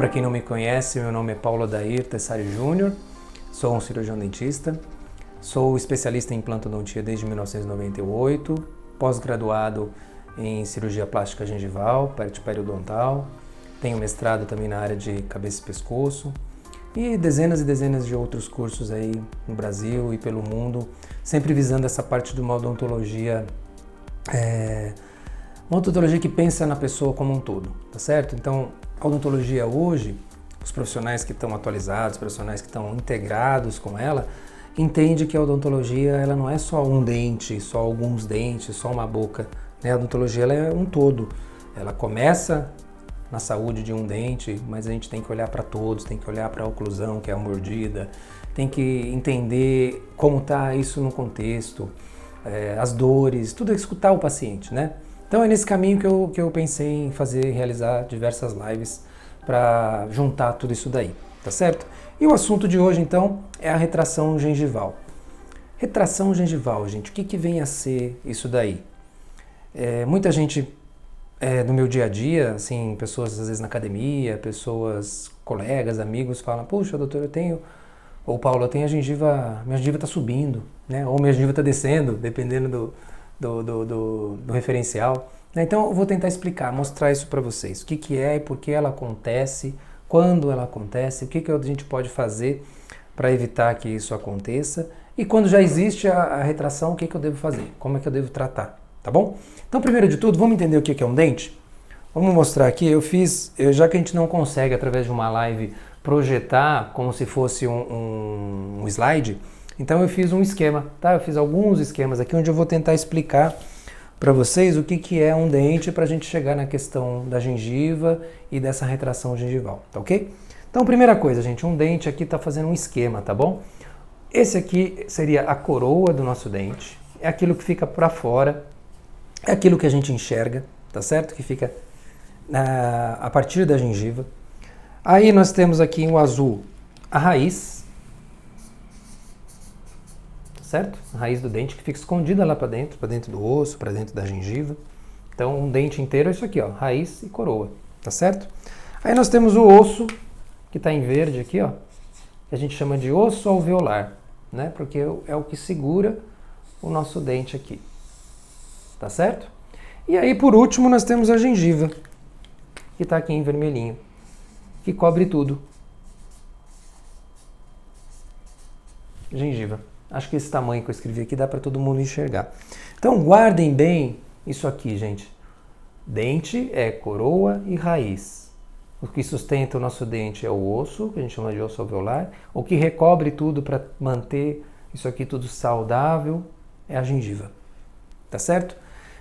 para quem não me conhece, meu nome é Paulo Adair Tessari Júnior, sou um cirurgião dentista, sou especialista em implantodontia desde 1998, pós-graduado em cirurgia plástica gengival, periodontal, tenho mestrado também na área de cabeça e pescoço e dezenas de outros cursos aí no Brasil e pelo mundo, sempre visando essa parte de uma odontologia, uma odontologia que pensa na pessoa como um todo, tá certo? Então, a odontologia hoje, os profissionais que estão atualizados, os profissionais que estão integrados com ela, entende que a odontologia ela não é só um dente, só alguns dentes, só uma boca, né? A odontologia ela é um todo, ela começa na saúde de um dente, mas a gente tem que olhar para todos, tem que olhar para a oclusão, que é a mordida, tem que entender como está isso no contexto, as dores, tudo é escutar o paciente, né? Então é nesse caminho que eu pensei em realizar diversas lives para juntar tudo isso daí, tá certo? E o assunto de hoje então é a retração gengival. Retração gengival, gente, o que vem a ser isso daí? Muita gente no meu dia a dia, assim, pessoas às vezes na academia, pessoas, colegas, amigos falam, puxa doutor, ou Paulo, eu tenho minha gengiva está subindo, né? Ou minha gengiva está descendo, dependendo do referencial. Então eu vou tentar explicar, mostrar isso para vocês, o que é e por que ela acontece, quando ela acontece, o que a gente pode fazer para evitar que isso aconteça e quando já existe a retração, o que eu devo fazer, como é que eu devo tratar, tá bom? Então primeiro de tudo, vamos entender o que é um dente? Vamos mostrar aqui, já que a gente não consegue através de uma live projetar como se fosse um slide, então eu fiz um esquema, tá? Eu fiz alguns esquemas aqui onde eu vou tentar explicar para vocês o que é um dente para a gente chegar na questão da gengiva e dessa retração gengival, tá ok? Então, primeira coisa, gente, um dente aqui está fazendo um esquema, tá bom? Esse aqui seria a coroa do nosso dente, é aquilo que fica para fora, é aquilo que a gente enxerga, tá certo? Que fica a partir da gengiva. Aí nós temos aqui o azul, a raiz, certo? A raiz do dente que fica escondida lá para dentro do osso, para dentro da gengiva. Então, um dente inteiro é isso aqui, ó, raiz e coroa, tá certo? Aí nós temos o osso, que está em verde aqui, ó, que a gente chama de osso alveolar, né? Porque é o que segura o nosso dente aqui, tá certo? E aí, por último, nós temos a gengiva, que está aqui em vermelhinho, que cobre tudo. Gengiva. Acho que esse tamanho que eu escrevi aqui dá para todo mundo enxergar. Então guardem bem isso aqui, gente. Dente é coroa e raiz. O que sustenta o nosso dente é o osso, que a gente chama de osso alveolar. O que recobre tudo para manter isso aqui tudo saudável é a gengiva. Tá certo?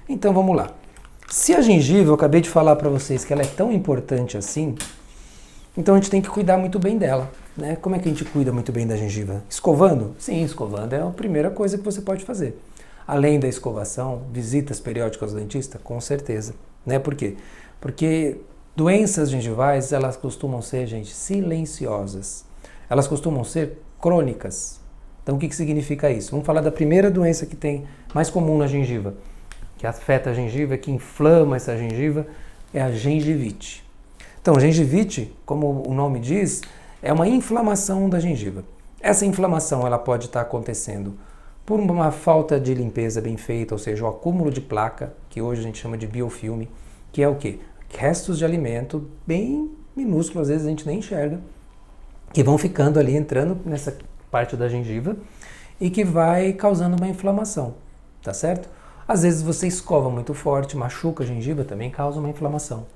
Então vamos lá. Se a gengiva, eu acabei de falar para vocês que ela é tão importante assim, então a gente tem que cuidar muito bem dela. Né? Como é que a gente cuida muito bem da gengiva? Escovando? Sim, escovando é a primeira coisa que você pode fazer. Além da escovação, visitas periódicas ao dentista? Com certeza. Né? Por quê? Porque doenças gengivais, elas costumam ser, gente, silenciosas. Elas costumam ser crônicas. Então o que significa isso? Vamos falar da primeira doença que tem mais comum na gengiva, que afeta a gengiva, que inflama essa gengiva, é a gengivite. Então, gengivite, como o nome diz, é uma inflamação da gengiva. Essa inflamação ela pode estar acontecendo por uma falta de limpeza bem feita, ou seja, o acúmulo de placa, que hoje a gente chama de biofilme, que é o quê? Restos de alimento bem minúsculos, às vezes a gente nem enxerga, que vão ficando ali, entrando nessa parte da gengiva e que vai causando uma inflamação, tá certo? Às vezes você escova muito forte, machuca a gengiva, também causa uma inflamação,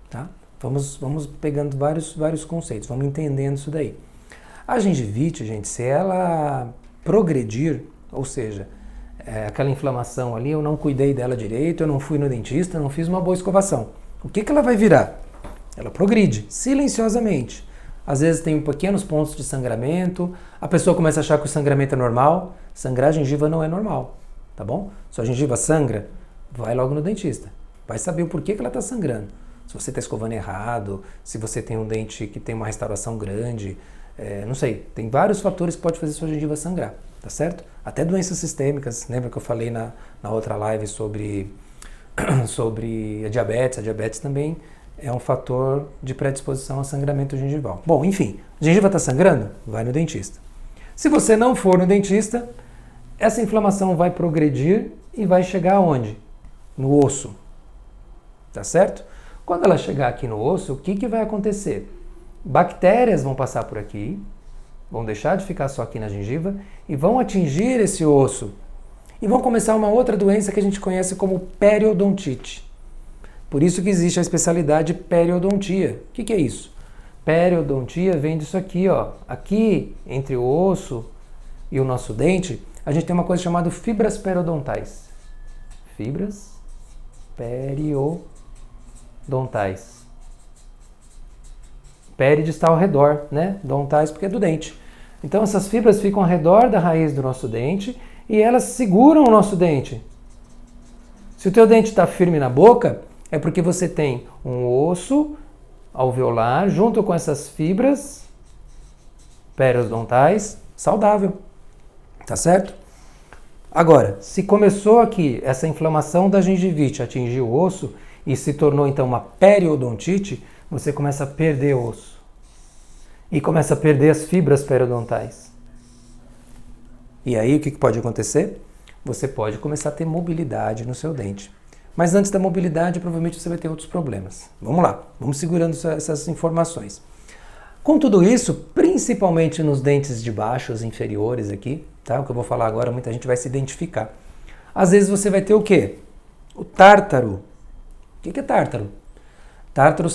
tá? Vamos pegando vários conceitos, vamos entendendo isso daí. A gengivite, gente, se ela progredir, ou seja, aquela inflamação ali, eu não cuidei dela direito, eu não fui no dentista, não fiz uma boa escovação. O que ela vai virar? Ela progride, silenciosamente. Às vezes tem pequenos pontos de sangramento, a pessoa começa a achar que o sangramento é normal, sangrar a gengiva não é normal, tá bom? Se a gengiva sangra, vai logo no dentista, vai saber o porquê que ela está sangrando. Se você está escovando errado, se você tem um dente que tem uma restauração grande, não sei, tem vários fatores que pode fazer sua gengiva sangrar, tá certo? Até doenças sistêmicas, lembra que eu falei na outra live sobre a diabetes? A diabetes também é um fator de predisposição a sangramento gengival. Bom, enfim, a gengiva está sangrando? Vai no dentista. Se você não for no dentista, essa inflamação vai progredir e vai chegar aonde? No osso. Tá certo? Quando ela chegar aqui no osso, o que vai acontecer? Bactérias vão passar por aqui, vão deixar de ficar só aqui na gengiva e vão atingir esse osso. E vão começar uma outra doença que a gente conhece como periodontite. Por isso que existe a especialidade periodontia. O que é isso? Periodontia vem disso aqui, ó. Aqui, entre o osso e o nosso dente, a gente tem uma coisa chamada fibras periodontais. Fibras periodontais. Peri está ao redor, né? Dontais porque é do dente. Então essas fibras ficam ao redor da raiz do nosso dente e elas seguram o nosso dente. Se o teu dente está firme na boca, é porque você tem um osso alveolar junto com essas fibras periodontais saudável. Tá certo? Agora, se começou aqui essa inflamação da gengivite atingir o osso e se tornou então uma periodontite, você começa a perder osso e começa a perder as fibras periodontais. E aí o que pode acontecer? Você pode começar a ter mobilidade no seu dente. Mas antes da mobilidade, provavelmente você vai ter outros problemas. Vamos lá, vamos segurando essas informações. Com tudo isso, principalmente nos dentes de baixo, os inferiores aqui, tá? O que eu vou falar agora, muita gente vai se identificar. Às vezes você vai ter o quê? O tártaro. O que é tártaro? Tártaro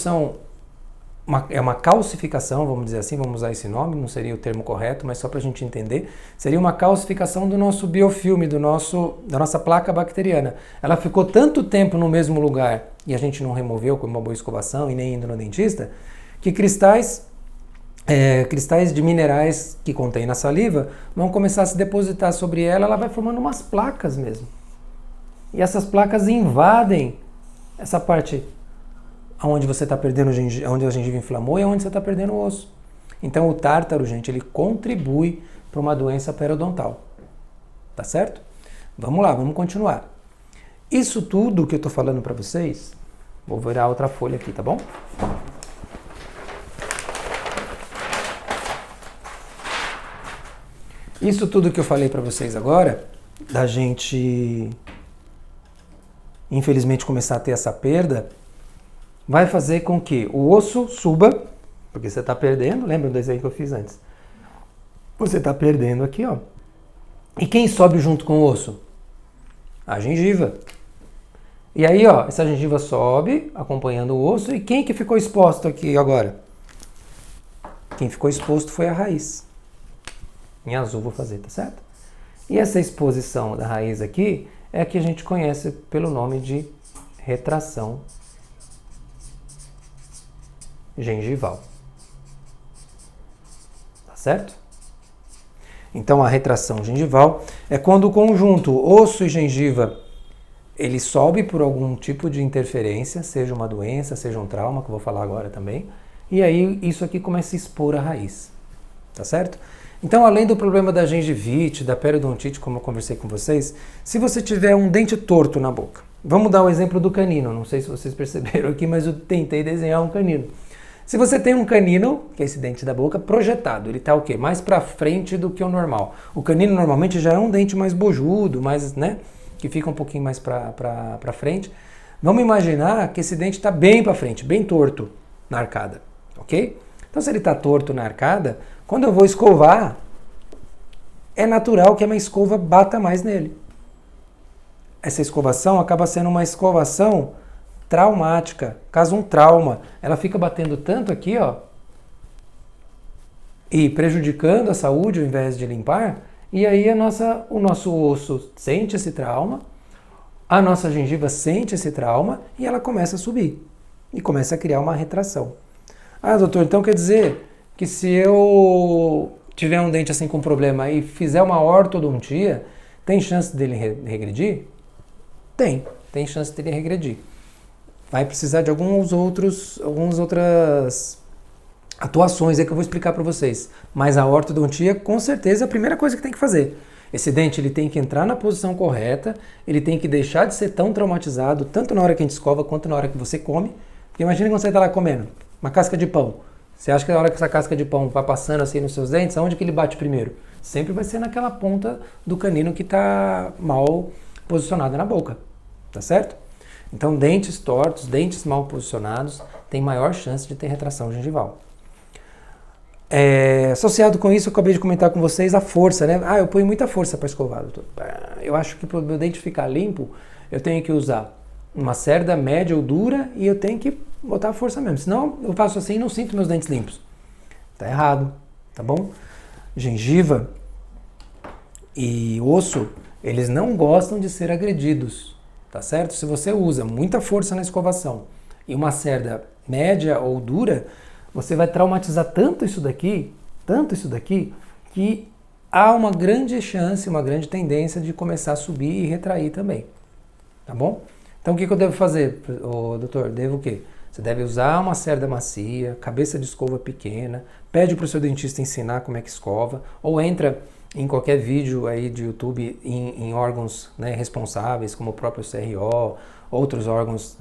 é uma calcificação, vamos dizer assim, vamos usar esse nome, não seria o termo correto, mas só para a gente entender, seria uma calcificação do nosso biofilme, da nossa placa bacteriana. Ela ficou tanto tempo no mesmo lugar e a gente não removeu com uma boa escovação e nem indo no dentista, que cristais de minerais que contém na saliva vão começar a se depositar sobre ela vai formando umas placas mesmo. E essas placas invadem essa parte onde você está perdendo, onde a gengiva inflamou e onde você está perdendo o osso. Então o tártaro, gente, ele contribui para uma doença periodontal. Tá certo? Vamos lá, vamos continuar. Isso tudo que eu estou falando para vocês, vou virar outra folha aqui, tá bom? Isso tudo que eu falei para vocês agora, da gente, infelizmente, começar a ter essa perda, vai fazer com que o osso suba, porque você está perdendo, lembra do desenho que eu fiz antes? Você está perdendo aqui, ó. E quem sobe junto com o osso? A gengiva. E aí, ó, essa gengiva sobe, acompanhando o osso, e quem que ficou exposto aqui agora? Quem ficou exposto foi a raiz. Em azul vou fazer, tá certo? E essa exposição da raiz aqui é a que a gente conhece pelo nome de retração gengival. Tá certo? Então a retração gengival é quando o conjunto osso e gengiva ele sobe por algum tipo de interferência, seja uma doença, seja um trauma, que eu vou falar agora também, e aí isso aqui começa a expor a raiz. Tá certo? Então, além do problema da gengivite, da periodontite, como eu conversei com vocês, se você tiver um dente torto na boca, vamos dar o exemplo do canino, não sei se vocês perceberam aqui, mas eu tentei desenhar um canino. Se você tem um canino, que é esse dente da boca, projetado, ele está o quê? Mais para frente do que o normal. O canino normalmente já é um dente mais bojudo, mais, né, que fica um pouquinho mais para frente. Vamos imaginar que esse dente está bem para frente, bem torto na arcada, ok? Então, se ele está torto na arcada, quando eu vou escovar, é natural que a minha escova bata mais nele. Essa escovação acaba sendo uma escovação traumática. Caso um trauma, ela fica batendo tanto aqui, ó, e prejudicando a saúde ao invés de limpar, e aí o nosso osso sente esse trauma, a nossa gengiva sente esse trauma e ela começa a subir e começa a criar uma retração. Ah, doutor, então quer dizer que se eu tiver um dente assim com problema e fizer uma ortodontia, tem chance dele regredir? Tem chance dele regredir. Vai precisar de algumas outras atuações aí que eu vou explicar para vocês. Mas a ortodontia, com certeza, é a primeira coisa que tem que fazer. Esse dente ele tem que entrar na posição correta, ele tem que deixar de ser tão traumatizado, tanto na hora que a gente escova quanto na hora que você come, Porque imagina quando você está lá comendo uma casca de pão. Você acha que na hora que essa casca de pão vai passando assim nos seus dentes, aonde que ele bate primeiro? Sempre vai ser naquela ponta do canino que está mal posicionada na boca, tá certo? Então, dentes tortos, dentes mal posicionados, tem maior chance de ter retração gengival. Associado com isso, eu acabei de comentar com vocês a força, né? Eu ponho muita força para escovar, doutor. Eu acho que para o meu dente ficar limpo, eu tenho que usar uma cerda média ou dura e eu tenho que botar a força mesmo. Senão, eu faço assim e não sinto meus dentes limpos. Tá errado, tá bom? Gengiva e osso, eles não gostam de ser agredidos, tá certo? Se você usa muita força na escovação e uma cerda média ou dura, você vai traumatizar tanto isso daqui, que há uma grande chance, uma grande tendência de começar a subir e retrair também, tá bom? Então o que eu devo fazer, doutor? Devo o quê? Você deve usar uma cerda macia, cabeça de escova pequena, pede para o seu dentista ensinar como é que escova, ou entra em qualquer vídeo aí de YouTube em órgãos, né, responsáveis, como o próprio CRO, outros órgãos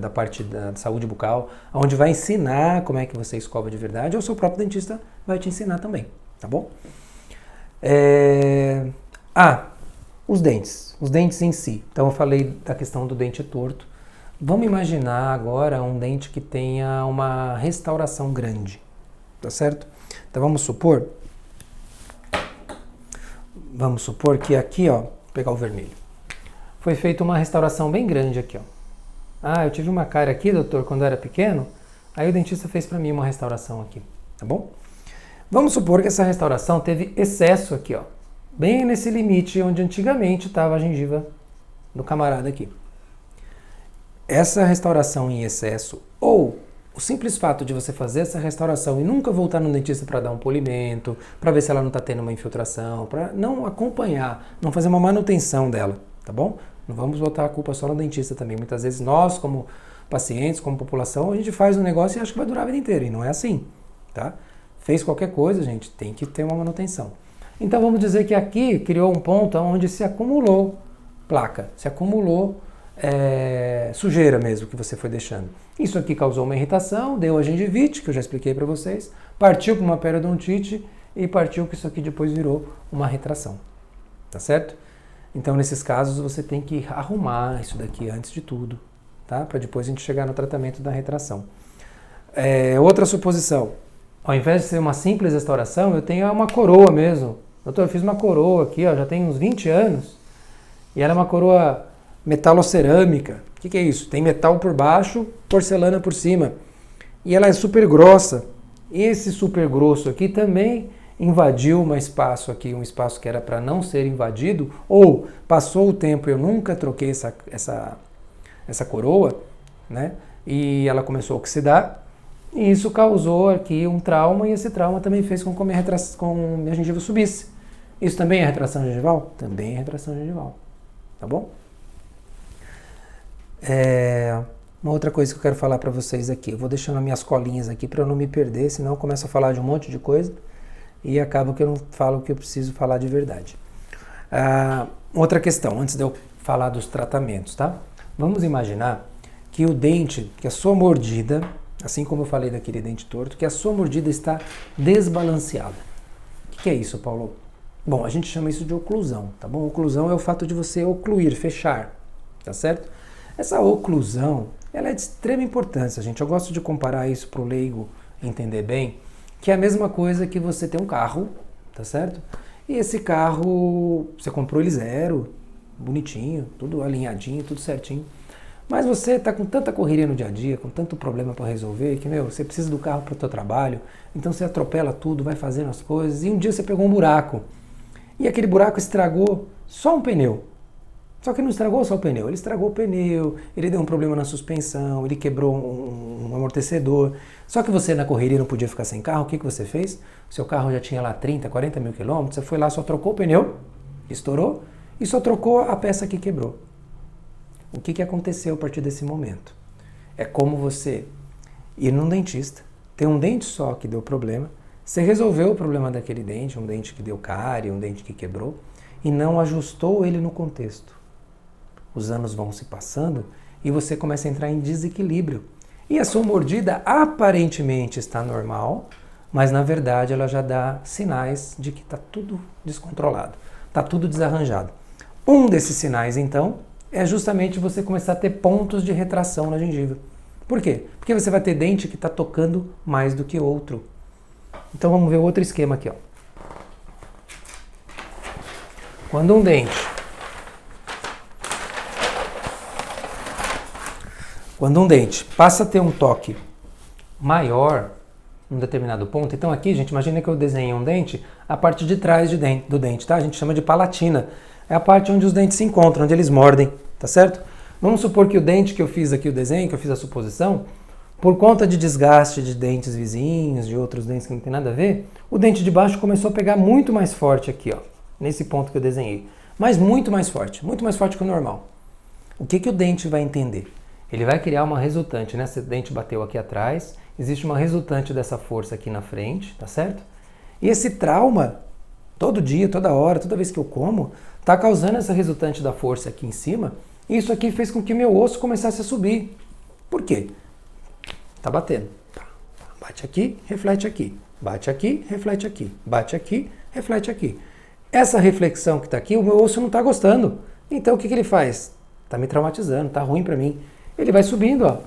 da parte da saúde bucal, onde vai ensinar como é que você escova de verdade, ou o seu próprio dentista vai te ensinar também, tá bom? Os dentes em si. Então eu falei da questão do dente torto. Vamos imaginar agora um dente que tenha uma restauração grande, tá certo? Então vamos supor que aqui, ó, vou pegar o vermelho, foi feita uma restauração bem grande aqui, ó. Eu tive uma cárie aqui, doutor, quando eu era pequeno, aí o dentista fez para mim uma restauração aqui, tá bom? Vamos supor que essa restauração teve excesso aqui, ó, bem nesse limite onde antigamente estava a gengiva do camarada aqui. Essa restauração em excesso, ou o simples fato de você fazer essa restauração e nunca voltar no dentista para dar um polimento, para ver se ela não está tendo uma infiltração, para não acompanhar, não fazer uma manutenção dela, tá bom? Não vamos botar a culpa só no dentista também. Muitas vezes nós, como pacientes, como população, a gente faz um negócio e acha que vai durar a vida inteira, e não é assim, tá? Fez qualquer coisa, gente, tem que ter uma manutenção. Então vamos dizer que aqui criou um ponto onde se acumulou placa, se acumulou sujeira mesmo que você foi deixando. Isso aqui causou uma irritação, deu a gengivite, que eu já expliquei para vocês, partiu para uma periodontite e partiu que isso aqui depois virou uma retração, tá certo? Então nesses casos você tem que arrumar isso daqui antes de tudo, tá? Para depois a gente chegar no tratamento da retração. Outra suposição, ao invés de ser uma simples restauração, eu tenho uma coroa mesmo. Doutor, eu fiz uma coroa aqui, ó, já tem uns 20 anos, e ela é uma coroa metalocerâmica. O que é isso? Tem metal por baixo, porcelana por cima. E ela é super grossa. Esse super grosso aqui também invadiu um espaço que era para não ser invadido, ou passou o tempo e eu nunca troquei essa coroa, né? E ela começou a oxidar. E isso causou aqui um trauma, e esse trauma também fez com que minha gengiva subisse. Isso também é retração gengival? Também é retração gengival. Tá bom? Uma outra coisa que eu quero falar para vocês aqui, eu vou deixando minhas colinhas aqui para eu não me perder, senão eu começo a falar de um monte de coisa e acaba que eu não falo o que eu preciso falar de verdade. Outra questão, antes de eu falar dos tratamentos, tá? Vamos imaginar que o dente, que a sua mordida, assim como eu falei daquele dente torto, que a sua mordida está desbalanceada. O que é isso, Paulo? Bom, a gente chama isso de oclusão, tá bom? Oclusão é o fato de você ocluir, fechar, tá certo? Essa oclusão, ela é de extrema importância, gente. Eu gosto de comparar isso para o leigo entender bem, que é a mesma coisa que você ter um carro, tá certo? E esse carro, você comprou ele zero, bonitinho, tudo alinhadinho, tudo certinho. Mas você está com tanta correria no dia a dia, com tanto problema para resolver, que, você precisa do carro para o seu trabalho, então você atropela tudo, vai fazendo as coisas, e um dia você pegou um buraco. E aquele buraco estragou só um pneu. Só que não estragou só o pneu, ele estragou o pneu, ele deu um problema na suspensão, ele quebrou um amortecedor. Só que você na correria não podia ficar sem carro, o que você fez? O seu carro já tinha lá 30, 40 mil quilômetros, você foi lá, só trocou o pneu, estourou, e só trocou a peça que quebrou. O que aconteceu a partir desse momento? É como você ir num dentista, ter um dente só que deu problema, você resolveu o problema daquele dente, um dente que deu cárie, um dente que quebrou, e não ajustou ele no contexto. Os anos vão se passando e você começa a entrar em desequilíbrio. E a sua mordida aparentemente está normal, mas na verdade ela já dá sinais de que está tudo descontrolado, está tudo desarranjado. Um desses sinais, então, é justamente você começar a ter pontos de retração na gengiva. Por quê? Porque você vai ter dente que está tocando mais do que outro. Então vamos ver outro esquema aqui, ó. Quando um dente passa a ter um toque maior num determinado ponto, então aqui, gente, imagina que eu desenhei um dente, a parte de trás do dente, tá? A gente chama de palatina. É a parte onde os dentes se encontram, onde eles mordem, tá certo? Vamos supor que o dente que eu fiz aqui, o desenho, que eu fiz a suposição, por conta de desgaste de dentes vizinhos, de outros dentes que não tem nada a ver, o dente de baixo começou a pegar muito mais forte aqui, ó, nesse ponto que eu desenhei. Mas muito mais forte que o normal. O que o dente vai entender? Ele vai criar uma resultante, né? Se o dente bateu aqui atrás, existe uma resultante dessa força aqui na frente, tá certo? E esse trauma, todo dia, toda hora, toda vez que eu como, tá causando essa resultante da força aqui em cima, e isso aqui fez com que meu osso começasse a subir. Por quê? Tá batendo. Bate aqui, reflete aqui. Bate aqui, reflete aqui. Bate aqui, reflete aqui. Essa reflexão que está aqui, o meu osso não está gostando. Então o que ele faz? Está me traumatizando, está ruim para mim. Ele vai subindo, ó.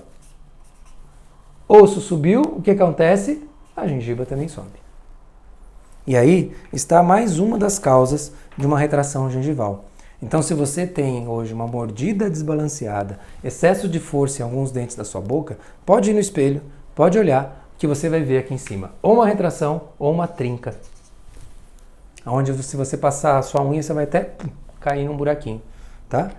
Osso subiu, o que acontece? A gengiva também sobe. E aí está mais uma das causas de uma retração gengival. Então, se você tem hoje uma mordida desbalanceada, excesso de força em alguns dentes da sua boca, pode ir no espelho, pode olhar, que você vai ver aqui em cima ou uma retração ou uma trinca. Onde se você passar a sua unha, você vai até cair num buraquinho, tá?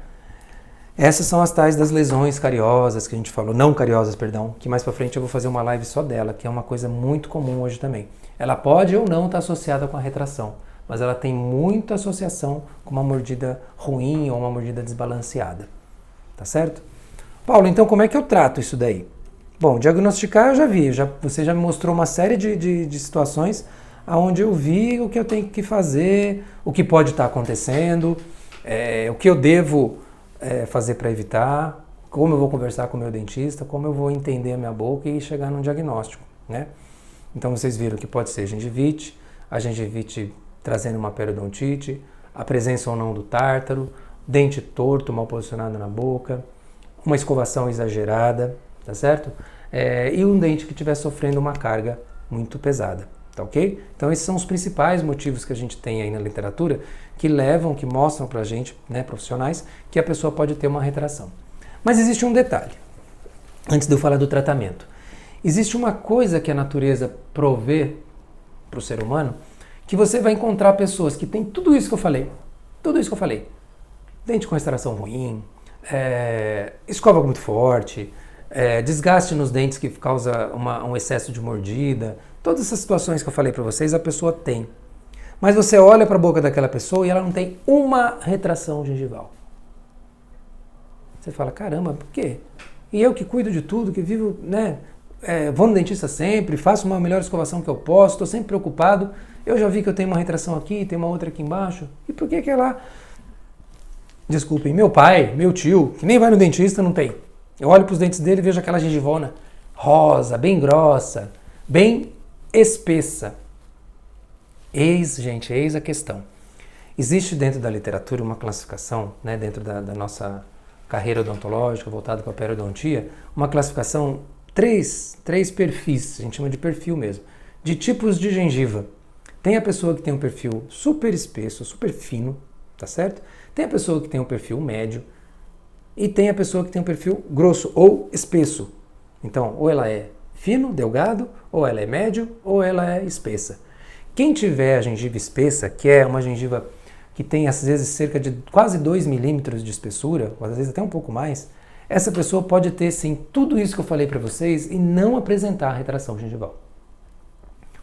Essas são as tais das lesões cariosas que a gente falou, não cariosas, perdão, que mais pra frente eu vou fazer uma live só dela, que é uma coisa muito comum hoje também. Ela pode ou não estar associada com a retração, mas ela tem muita associação com uma mordida ruim ou uma mordida desbalanceada, tá certo? Paulo, então como é que eu trato isso daí? Bom, diagnosticar eu já vi, você já me mostrou uma série de situações onde eu vi o que eu tenho que fazer, o que pode estar acontecendo, o que eu devo fazer para evitar, como eu vou conversar com o meu dentista, como eu vou entender a minha boca e chegar num diagnóstico, né? Então vocês viram que pode ser gengivite, a gengivite trazendo uma periodontite, a presença ou não do tártaro, dente torto, mal posicionado na boca, uma escovação exagerada, tá certo? E um dente que estiver sofrendo uma carga muito pesada, tá ok? Então esses são os principais motivos que a gente tem aí na literatura que levam, que mostram pra gente, né, profissionais, que a pessoa pode ter uma retração. Mas existe um detalhe, antes de eu falar do tratamento. Existe uma coisa que a natureza provê para o ser humano, que você vai encontrar pessoas que têm tudo isso que eu falei, dente com restauração ruim, escova muito forte, desgaste nos dentes que causa um excesso de mordida, todas essas situações que eu falei para vocês, a pessoa tem. Mas você olha para a boca daquela pessoa e ela não tem uma retração gengival. Você fala, caramba, por quê? E eu que cuido de tudo, que vivo, né, vou no dentista sempre, faço uma melhor escovação que eu posso, estou sempre preocupado, eu já vi que eu tenho uma retração aqui, tem uma outra aqui embaixo, e por que ela... Desculpem, meu pai, meu tio, que nem vai no dentista, não tem. Eu olho para os dentes dele e vejo aquela gengivona rosa, bem grossa, bem espessa. Eis a questão. Existe dentro da literatura uma classificação, né, dentro da nossa carreira odontológica voltada para a periodontia, uma classificação, três perfis, a gente chama de perfil mesmo, de tipos de gengiva. Tem a pessoa que tem um perfil super espesso, super fino, tá certo? Tem a pessoa que tem um perfil médio e tem a pessoa que tem um perfil grosso ou espesso. Então, ou ela é fino, delgado, ou ela é médio, ou ela é espessa. Quem tiver a gengiva espessa, que é uma gengiva que tem às vezes cerca de quase 2 milímetros de espessura, ou às vezes até um pouco mais, essa pessoa pode ter sim tudo isso que eu falei para vocês e não apresentar retração gengival.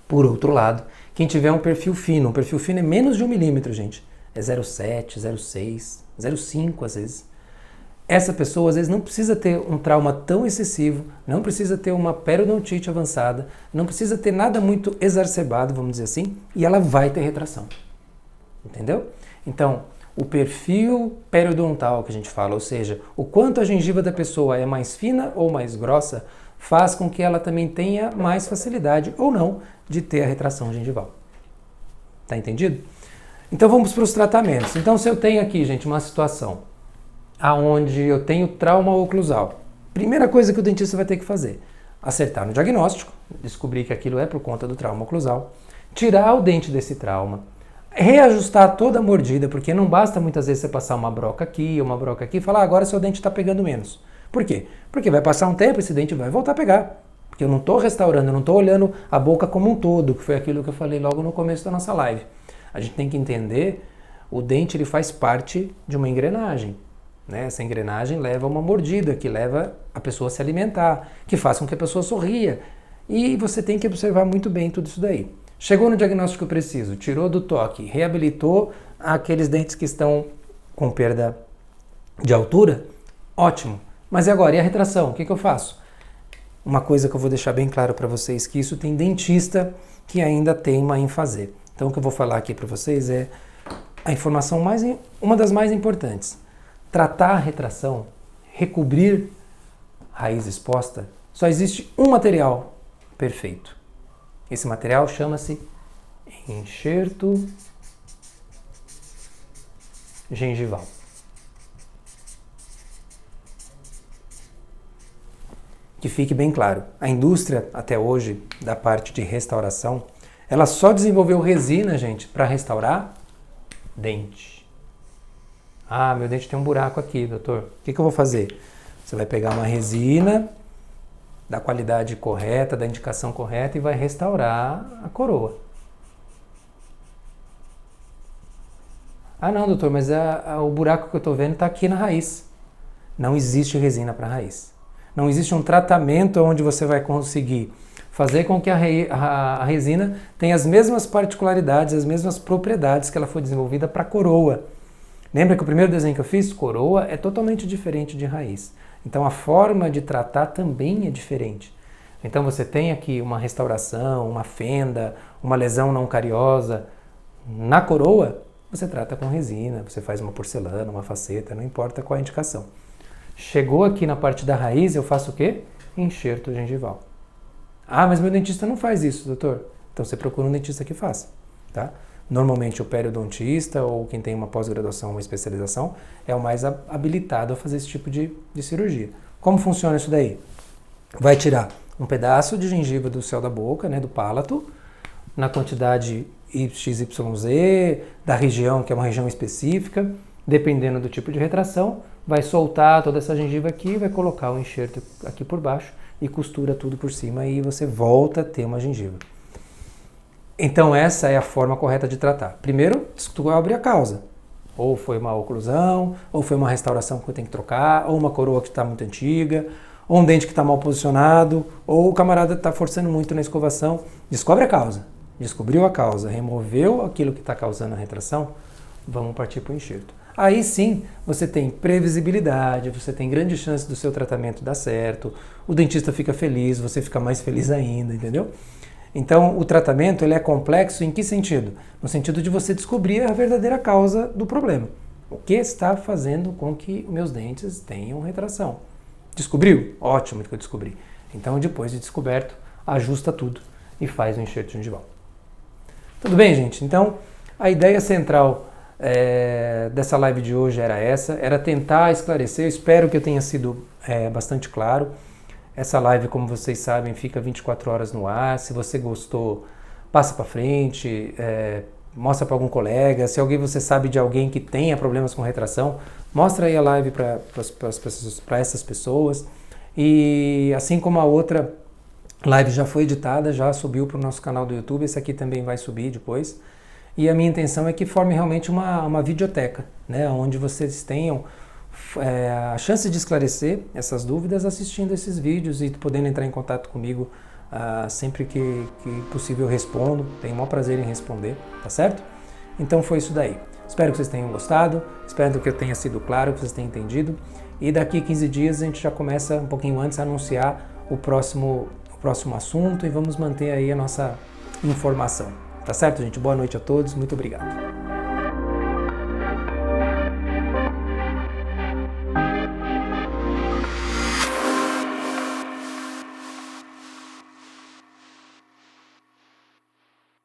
Por outro lado, quem tiver um perfil fino é menos de 1 milímetro, gente, é 0,7, 0,6, 0,5 às vezes. Essa pessoa às vezes não precisa ter um trauma tão excessivo, não precisa ter uma periodontite avançada, não precisa ter nada muito exacerbado, vamos dizer assim, e ela vai ter retração. Entendeu? Então, o perfil periodontal que a gente fala, ou seja, o quanto a gengiva da pessoa é mais fina ou mais grossa, faz com que ela também tenha mais facilidade ou não de ter a retração gengival. Tá entendido? Então vamos para os tratamentos. Então se eu tenho aqui, gente, uma situação aonde eu tenho trauma oclusal, primeira coisa que o dentista vai ter que fazer, acertar no diagnóstico, descobrir que aquilo é por conta do trauma oclusal, tirar o dente desse trauma, reajustar toda a mordida, porque não basta muitas vezes você passar uma broca aqui e falar, agora seu dente está pegando menos. Por quê? Porque vai passar um tempo e esse dente vai voltar a pegar. Porque eu não estou restaurando, eu não estou olhando a boca como um todo, que foi aquilo que eu falei logo no começo da nossa live. A gente tem que entender, o dente ele faz parte de uma engrenagem. Né? Essa engrenagem leva a uma mordida, que leva a pessoa a se alimentar, que faz com que a pessoa sorria. E você tem que observar muito bem tudo isso daí. Chegou no diagnóstico preciso, tirou do toque, reabilitou aqueles dentes que estão com perda de altura, ótimo. Mas e agora? E a retração? O que eu faço? Uma coisa que eu vou deixar bem claro para vocês, que isso tem dentista que ainda teima em fazer. Então o que eu vou falar aqui para vocês é a informação uma das mais importantes. Tratar a retração, recobrir raiz exposta, só existe um material perfeito. Esse material chama-se enxerto gengival. Que fique bem claro, a indústria até hoje da parte de restauração, ela só desenvolveu resina, gente, para restaurar dente. Ah, meu dente tem um buraco aqui, doutor. O que eu vou fazer? Você vai pegar uma resina da qualidade correta, da indicação correta e vai restaurar a coroa. Ah não, doutor, mas o buraco que eu estou vendo está aqui na raiz. Não existe resina para raiz. Não existe um tratamento onde você vai conseguir fazer com que a resina tenha as mesmas particularidades, as mesmas propriedades que ela foi desenvolvida para coroa. Lembra que o primeiro desenho que eu fiz, coroa, é totalmente diferente de raiz. Então a forma de tratar também é diferente. Então você tem aqui uma restauração, uma fenda, uma lesão não cariosa. Na coroa, você trata com resina, você faz uma porcelana, uma faceta, não importa qual a indicação. Chegou aqui na parte da raiz, eu faço o quê? Enxerto gengival. Ah, mas meu dentista não faz isso, doutor. Então você procura um dentista que faça, tá? Normalmente o periodontista ou quem tem uma pós-graduação, uma especialização, é o mais habilitado a fazer esse tipo de cirurgia. Como funciona isso daí? Vai tirar um pedaço de gengiva do céu da boca, né, do palato, na quantidade XYZ, da região, que é uma região específica, dependendo do tipo de retração, vai soltar toda essa gengiva aqui, vai colocar o enxerto aqui por baixo e costura tudo por cima e você volta a ter uma gengiva. Então essa é a forma correta de tratar. Primeiro, descobre a causa. Ou foi uma oclusão, ou foi uma restauração que eu tenho que trocar, ou uma coroa que está muito antiga, ou um dente que está mal posicionado, ou o camarada está forçando muito na escovação. Descobre a causa. Descobriu a causa, removeu aquilo que está causando a retração, vamos partir para o enxerto. Aí sim, você tem previsibilidade, você tem grande chance do seu tratamento dar certo, o dentista fica feliz, você fica mais feliz ainda, entendeu? Então, o tratamento ele é complexo em que sentido? No sentido de você descobrir a verdadeira causa do problema. O que está fazendo com que meus dentes tenham retração? Descobriu? Ótimo que eu descobri. Então, depois de descoberto, ajusta tudo e faz o enxerto gengival. Tudo bem, gente? Então, a ideia central dessa live de hoje era essa, era tentar esclarecer, eu espero que eu tenha sido bastante claro. Essa live, como vocês sabem, fica 24 horas no ar. Se você gostou, passa para frente, mostra para algum colega. Se você sabe de alguém que tenha problemas com retração, mostra aí a live para essas pessoas. E assim como a outra live já foi editada, já subiu para o nosso canal do YouTube, esse aqui também vai subir depois. E a minha intenção é que forme realmente uma videoteca, né, onde vocês tenham a chance de esclarecer essas dúvidas assistindo esses vídeos e podendo entrar em contato comigo sempre que possível eu respondo, tenho o maior prazer em responder, tá certo? Então foi isso daí. Espero que vocês tenham gostado, espero que eu tenha sido claro, que vocês tenham entendido e daqui 15 dias a gente já começa um pouquinho antes a anunciar o próximo assunto e vamos manter aí a nossa informação. Tá certo, gente? Boa noite a todos, muito obrigado.